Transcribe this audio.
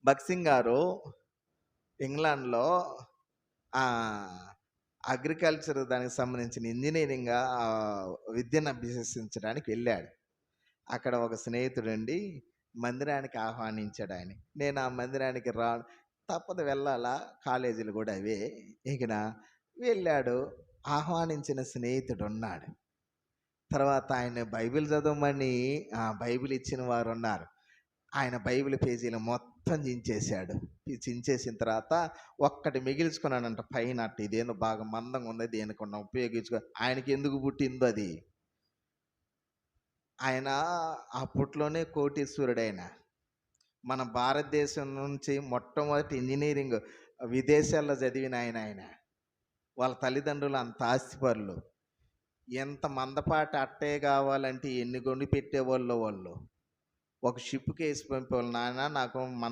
భగత్ సింగ్ గారు ఇంగ్లాండ్‌లో ఆహ్, అగ్రికల్చర్ దానికి సంబంధించిన ఇంజినీరింగ్ విద్యను అభ్యసించడానికి వెళ్ళాడు. అక్కడ ఒక స్నేహితుడండి మందిరానికి ఆహ్వానించాడాయన. నేను ఆ మందిరానికి తప్పదు వెళ్ళాలా, కాలేజీలు గూడా అవే. ఇకన వెళ్ళాడు. ఆహ్వానించిన స్నేహితుడున్నాడు. తర్వాత ఆయన బైబిల్ చదవమని బైబిల్ ఇచ్చిన వారున్నారు. ఆయన బైబిల్ పేజీలు మొత్తం చించేశాడు. చించేసిన తర్వాత ఒక్కటి మిగిల్చుకున్నాడంట పైన అట్ట. ఇదేందో బాగా మందంగా ఉంది, దేనికన్నా ఉపయోగించుకో ఆయనకి ఎందుకు పుట్టిందో అది. ఆయన అప్పట్లోనే కోటీశ్వరుడాయన. మన భారతదేశం నుంచి మొట్టమొదటి ఇంజినీరింగ్ విదేశాల్లో చదివిన ఆయన. వాళ్ళ తల్లిదండ్రులు అంత ఆస్తిపరులు. ఎంత మందపాటి అట్టే కావాలంటే ఎన్ని కొనిపెట్టేవాళ్ళో వాళ్ళు. ఒక షిప్‌కేసి పంపేవాళ్ళు. నాన్న నాకు